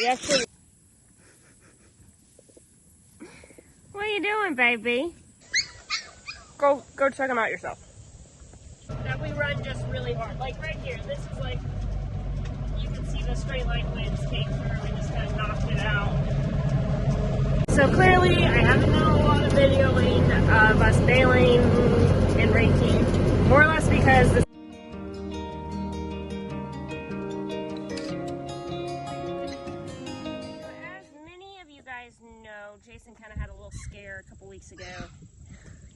We actually... What are you doing, baby? Go check them out yourself. That we run just really hard. Like right here, this is like, you can see the straight line winds came through and just kind of knocked it out. So clearly, I haven't done a lot of videoing of us baling and raking, more or less because this. As many of you guys know, Jason kind of had a little scare a couple weeks ago.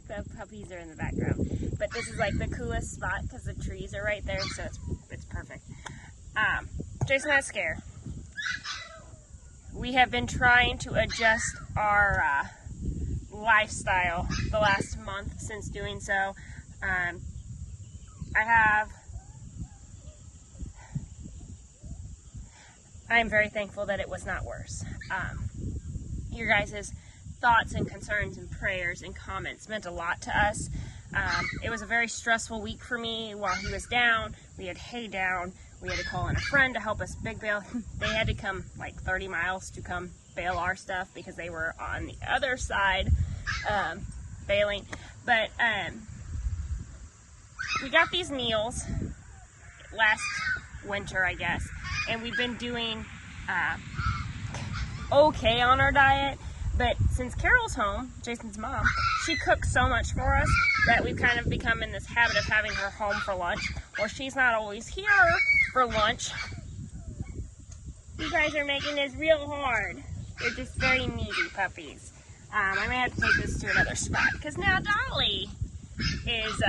The puppies are in the background, but this is like the coolest spot because the trees are right there, so it's perfect. Jason had a scare. We have been trying to adjust our lifestyle the last month since doing so. I'm very thankful that it was not worse. Your guys' thoughts and concerns and prayers and comments meant a lot to us. It was a very stressful week for me while he was down. We had hay down. We had to call in a friend to help us big bale. They had to come like 30 miles to come bale our stuff because they were on the other side baling. But we got these meals last winter, I guess, and we've been doing okay on our diet. But since Carol's home, Jason's mom, she cooks so much for us that we've kind of become in this habit of having her home for lunch, or she's not always here for lunch. You guys are making this real hard. They're just very needy puppies. I may have to take this to another spot because now Dolly is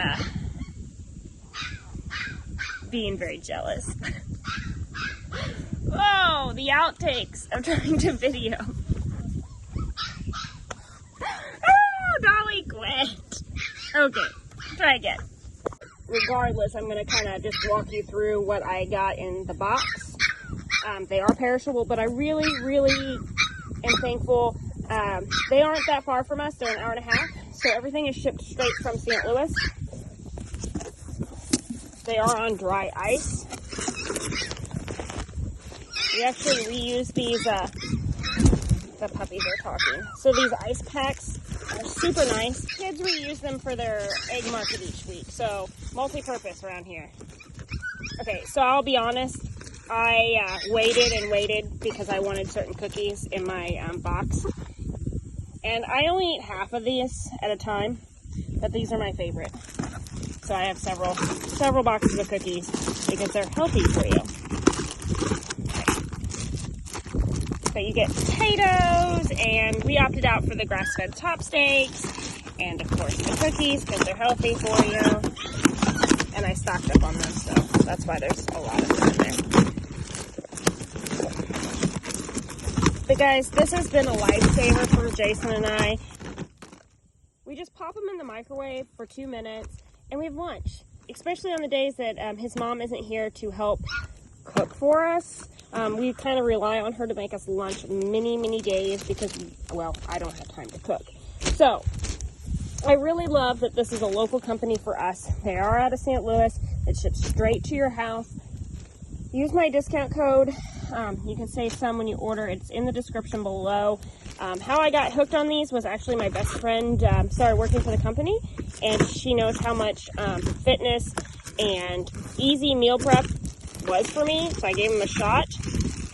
being very jealous. Oh, the outtakes of trying to video. Dolly quit. Okay, try again. Regardless, I'm going to kind of just walk you through what I got in the box. They are perishable, but I really am thankful. They aren't that far from us. They're an hour and a half, so everything is shipped straight from St. Louis. They are on dry ice. We actually reuse these, the puppies are talking. So these ice packs are super nice. Kids reuse them for their egg market each week, so multi-purpose around here. Okay, so I'll be honest, I waited and waited because I wanted certain cookies in my box, and I only eat half of these at a time, but these are my favorite. So I have several boxes of cookies because they're healthy for you. So you get potatoes, and we opted out for the grass-fed top steaks, and of course the cookies because they're healthy for you. And I stocked up on them, so that's why there's a lot of them in there. But guys, this has been a lifesaver for Jason and I. We just pop them in the microwave for 2 minutes, and we have lunch. Especially on the days that his mom isn't here to help cook for us. We kind of rely on her to make us lunch many days because, well, I don't have time to cook. So, I really love that this is a local company for us. They are out of St. Louis. It ships straight to your house. Use my discount code. You can save some when you order. It's in the description below. How I got hooked on these was actually my best friend started working for the company, and she knows how much fitness and easy meal prep was for me, so I gave him a shot,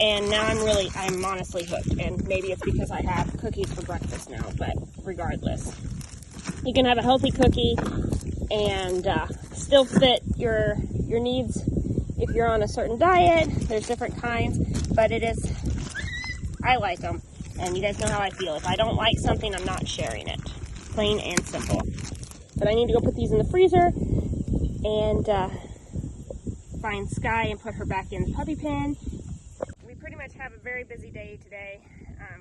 and now I'm honestly hooked. And maybe it's because I have cookies for breakfast now, but regardless, you can have a healthy cookie and still fit your needs if you're on a certain diet. There's different kinds, but I like them, and you guys know how I feel. If I don't like something, I'm not sharing it. Plain and simple. But I need to go put these in the freezer and find Sky and put her back in the puppy pen. We pretty much have a very busy day today.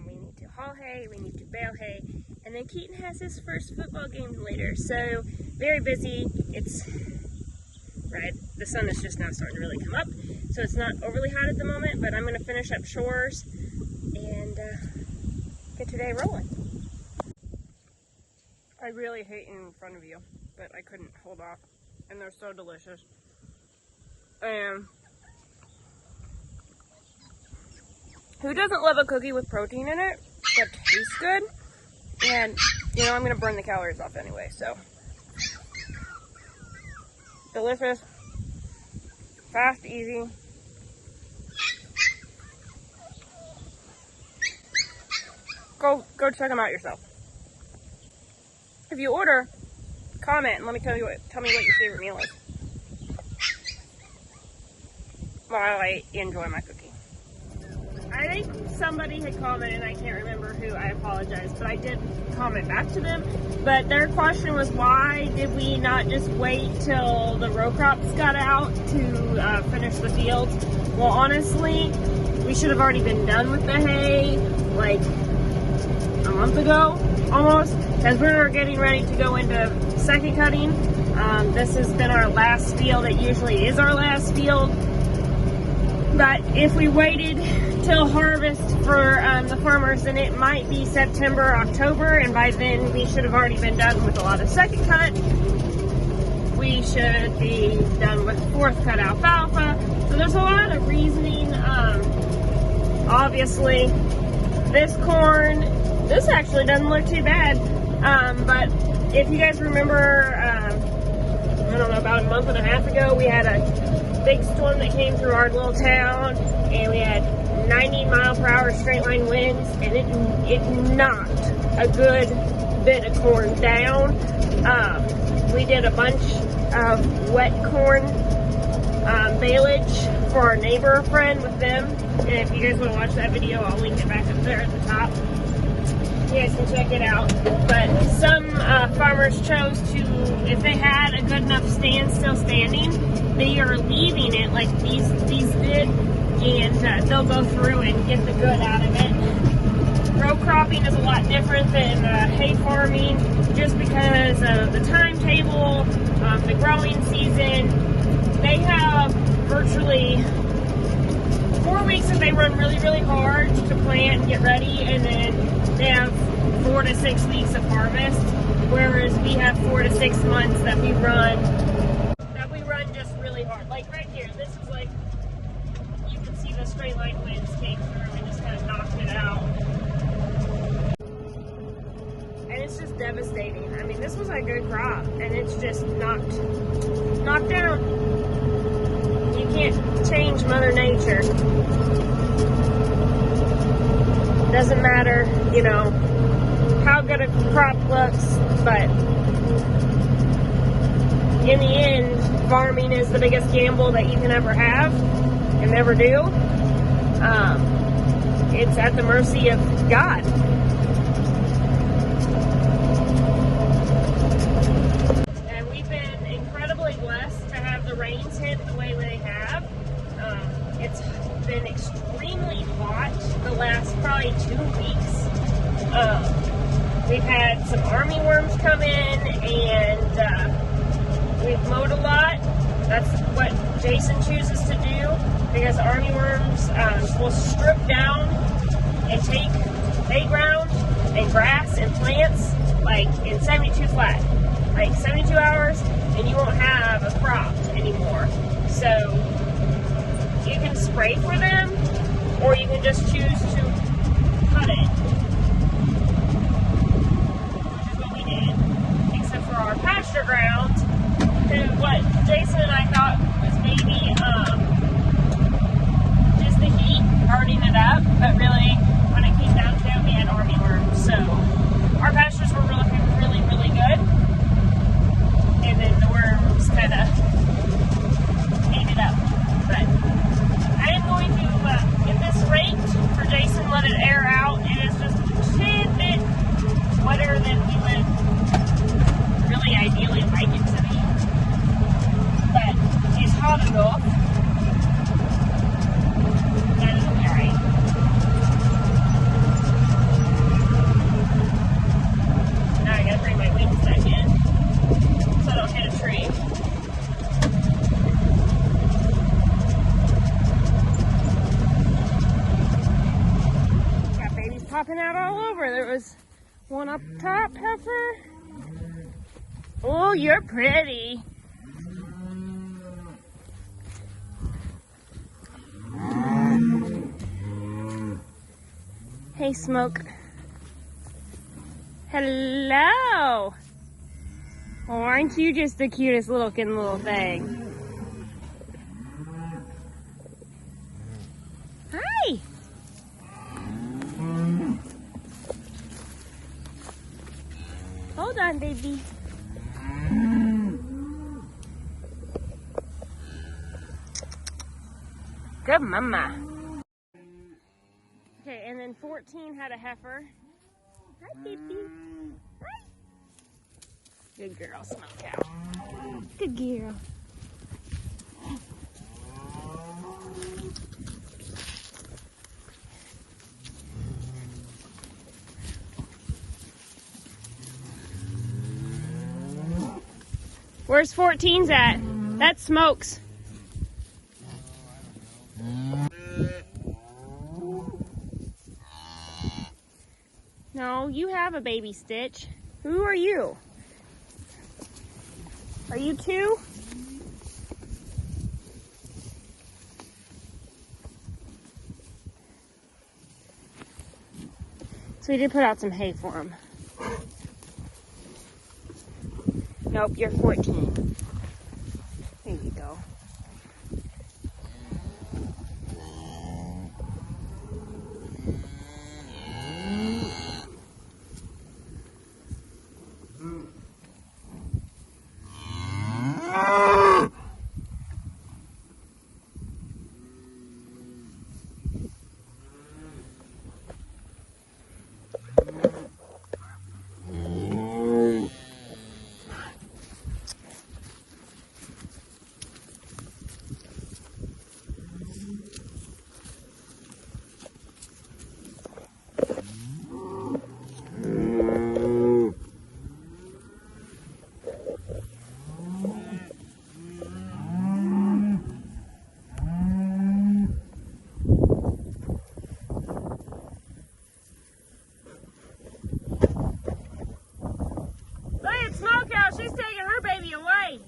We need to haul hay, we need to bale hay, and then Keaton has his first football game later. So very busy. It's right. The sun is just now starting to really come up, so it's not overly hot at the moment. But I'm going to finish up chores and get today rolling. I really hate eating in front of you, but I couldn't hold off, and they're so delicious. And Who doesn't love a cookie with protein in it that tastes good? And, you know, I'm going to burn the calories off anyway, so. Delicious. Fast, easy. Go check them out yourself. If you order, comment and tell me what your favorite meal is. While I enjoy my cookie. I think somebody had commented, I can't remember who, I apologize, but I did comment back to them. But their question was, why did we not just wait till the row crops got out to finish the field? Well, honestly, we should have already been done with the hay, like a month ago, almost, because we were getting ready to go into second cutting. This has been our last field. It usually is our last field. But if we waited till harvest for the farmers, then it might be September, October, and by then we should have already been done with a lot of second cut. We should be done with fourth cut alfalfa. So there's a lot of reasoning. Obviously, this corn, this actually doesn't look too bad. But if you guys remember, I don't know, about a month and a half ago, we had a big storm that came through our little town, and we had 90-mile-per-hour straight-line winds, and it knocked a good bit of corn down. We did a bunch of wet corn baleage for our neighbor friend with them, and if you guys want to watch that video, I'll link it back up there at the top. You guys can check it out. But some farmers chose to, if they had a good enough stand still standing, they are leaving it like these did, and they'll go through and get the good out of it. Row cropping is a lot different than hay farming, just because of the timetable, the growing season. They have virtually 4 weeks that they run really, really hard to plant and get ready, and then they have 4 to 6 weeks of harvest, whereas we have 4 to 6 months that we run just really hard. Like right here, this is like, you can see the straight line winds came through and just kind of knocked it out. And it's just devastating. I mean, this was a good crop, and it's just knocked down. You can't change Mother Nature. Doesn't matter, you know, how good a crop looks, but in the end, farming is the biggest gamble that you can ever have and ever do. It's at the mercy of God. And we've been incredibly blessed to have the rains hit the way they have. It's been extremely hot the last probably 2 weeks. We've had some army worms come in, and we've mowed a lot. That's what Jason chooses to do, because army worms will strip down and take playground and grass and plants like in 72 flat, like 72 hours, and you won't have a crop anymore. So you can spray for them, or you can just choose to cut it, which is what we did, except for our pasture grounds, what Jason and I thought was maybe just the heat burning it up, but really when it came down to it, we had army worms. So our pastures were really, really good, and then the worms kind of ate it up. But I am going to get this raked for Jason, let it air out. It is just a tidbit wetter than we would really ideally like it to be. But it's hot enough that it'll be alright. Now I gotta bring my wings back in so I don't hit a tree. Got babies popping out all over. There was one up top, heifer. Oh, you're pretty. Hey, Smoke. Hello. Oh, aren't you just the cutest looking little thing? Hi. Hold on, baby. Good mama. Okay, and then 14 had a heifer. Hi, baby. Hi. Good girl, Smoke Cow. Good girl. Where's 14's at? That's Smoke's. No, you have a baby Stitch. Who are you? Are you two? So we did put out some hay for him. Nope, you're 14. There you go. She's taking her baby away.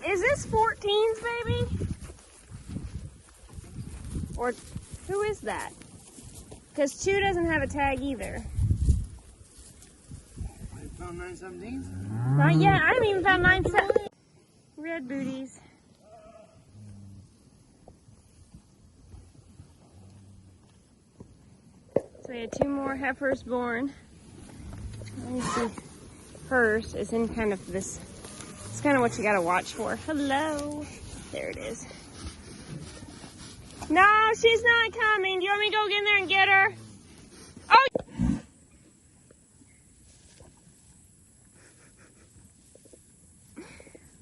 Is this 14's baby? Or who is that? Because 2 doesn't have a tag either. You found 917s? Not yet. I haven't even found 917. Red booties. So we had 2 more heifers born. Let me see. Hers is in kind of this. It's kind of what you gotta watch for. Hello. There it is. No, she's not coming. Do you want me to go get in there and get her? Oh!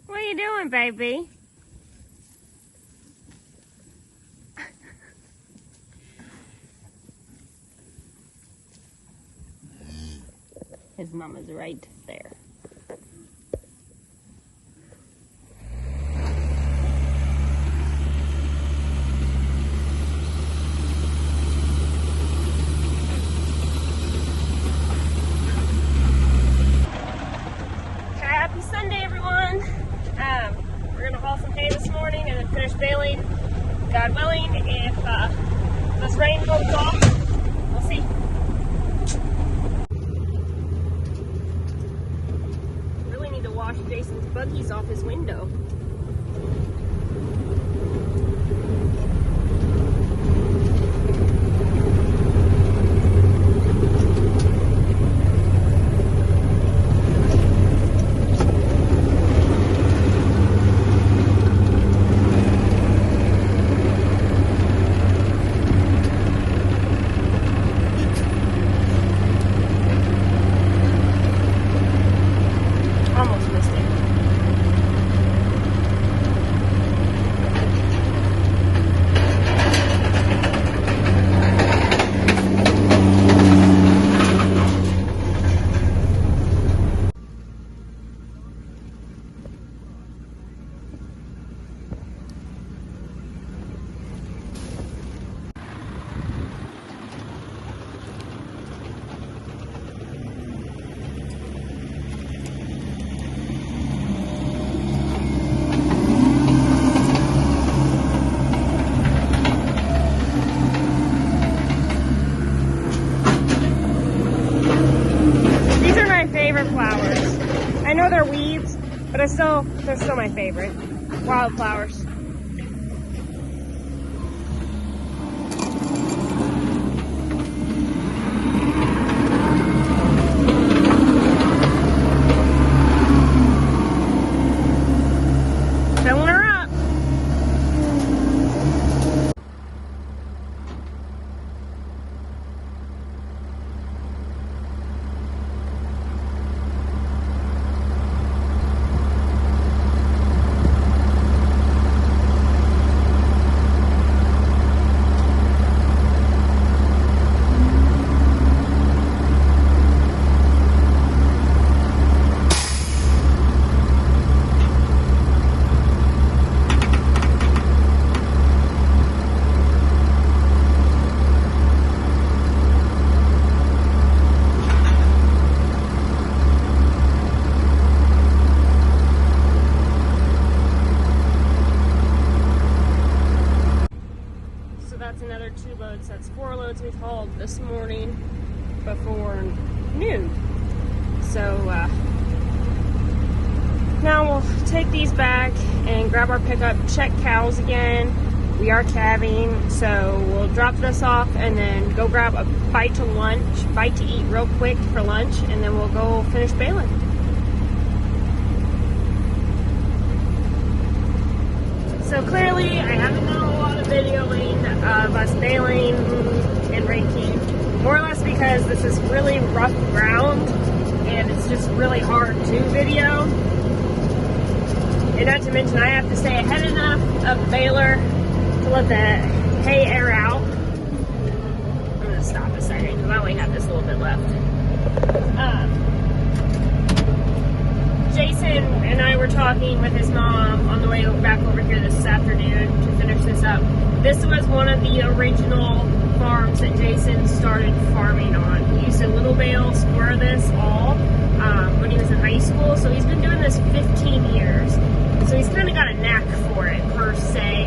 What are you doing, baby? His mama's right there. Happy Sunday, everyone. We're gonna haul some hay this morning and then finish baling. God willing, if this rain goes off, we'll see. Really need to wash Jason's buggies off his window. Almost missed it. flowers. I know they're weeds, but they're still my favorite. Wildflowers. Filling her up. Another 2 loads. That's 4 loads we've hauled this morning before noon. So now we'll take these back and grab our pickup, check cows again. We are calving, so we'll drop this off and then go grab a bite to eat real quick for lunch, and then we'll go finish baling. So clearly I haven't done a lot of videoing of us baling and raking, more or less because this is really rough ground and it's just really hard to video. And not to mention I have to stay ahead enough of the baler to let the hay air out. I'm going to stop a second because I only have this little bit left. Jason and I were talking with his mom on the way back over here this afternoon to finish this up. This was one of the original farms that Jason started farming on. He used to little bales for this all when he was in high school, so he's been doing this 15 years. So he's kind of got a knack for it, per se.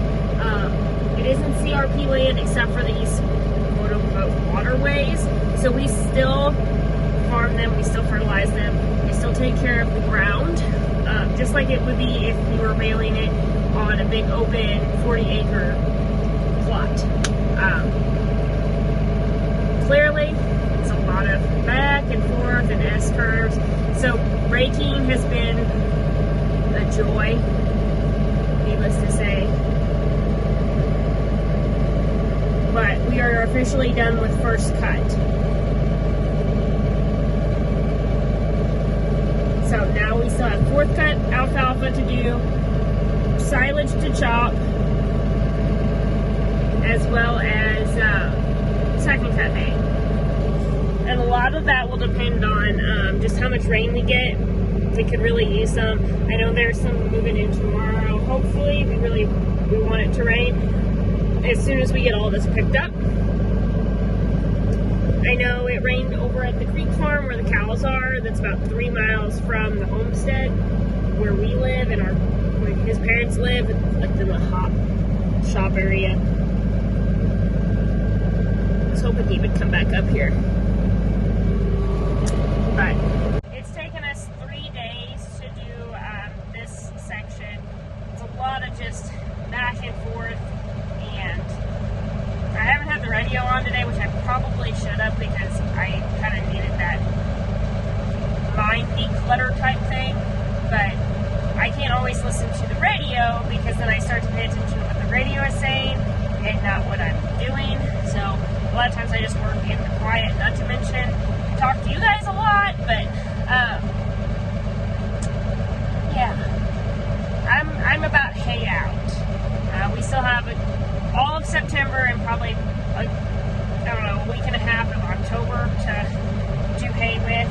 It isn't CRP land except for these quote-unquote waterways, so we still farm them, we still fertilize them, we still take care of the ground, just like it would be if we were baling it on a big open 40-acre plot. Clearly, it's a lot of back and forth and S-curves, so raking has been a joy, needless to say. But we are officially done with first cut. So now we still have 4th cut alfalfa to do, silage to chop, as well as 2nd cut hay. And a lot of that will depend on just how much rain we get. We could really use some. I know there's some moving in tomorrow. Hopefully, we want it to rain as soon as we get all this picked up. I know it rained over at the creek farm where the cows are. That's about 3 miles from the homestead where we live and where his parents live, like in the hop shop area. I was hoping he would come back up here. But it's taken us 3 days to do this section. It's a lot of just back and forth, and I haven't had the radio on today, which I probably should have because I kind of needed that mind declutter type thing, but I can't always listen to the radio because then I start to pay attention to what the radio is saying and not what I'm doing. So a lot of times I just work in the quiet, not to mention I talk to you guys a lot, but yeah, I'm about hay out. We still have all of September and probably I don't know, a week and a half of October to do hay with.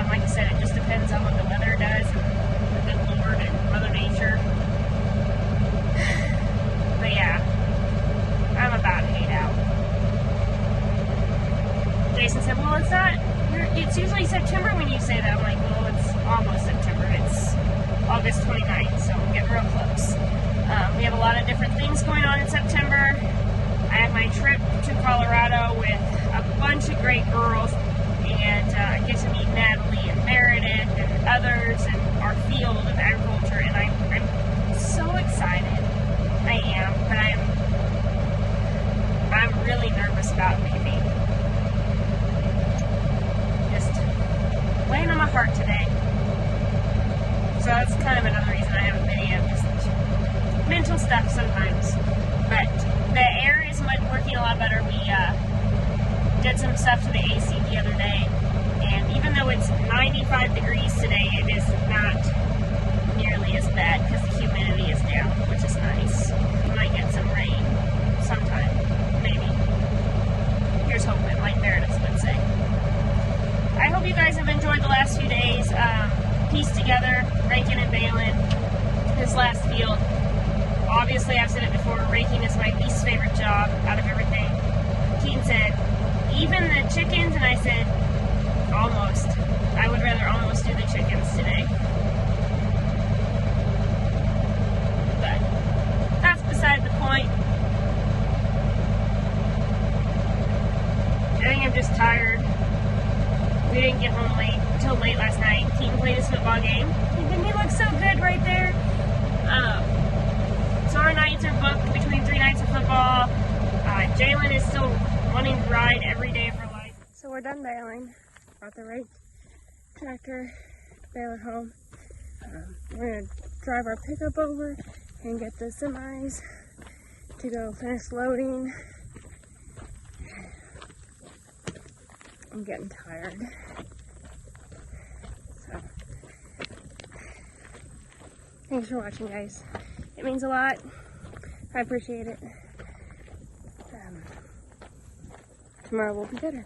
Like I said, it just depends on what the weather does and the good Lord and Mother Nature. But yeah, I'm about hayed out. Jason said, well, it's usually September when you say that. I'm like, well, others and our field of agriculture, and I'm so excited. I am, but I'm really nervous about maybe just weighing on my heart today. So that's kind of another reason I haven't video, just mental stuff sometimes. But the air is working a lot better. We did some stuff to the AC the other day, and even though it's 95 degrees today, it is not nearly as bad because the humidity is down, which is nice. We might get some rain sometime, maybe. Here's hoping, like Meredith would say. I hope you guys have enjoyed the last few days. Pieced together, raking and baling this last field. Obviously, I've said it before, raking is my least favorite job out of everything. Keaton said, even the chickens, and I said, almost. I would rather almost do the chickens today. But that's beside the point. I think I'm just tired. We didn't get home until late last night. Keaton played his football game. And he looks so good right there. So our nights are booked between 3 nights of football. Jalen is still wanting to ride every day of her life. So we're done baling. Brought the rake tractor baler home. We're going to drive our pickup over and get the semis to go finish loading. I'm getting tired. So, thanks for watching, guys. It means a lot. I appreciate it. Tomorrow will be better.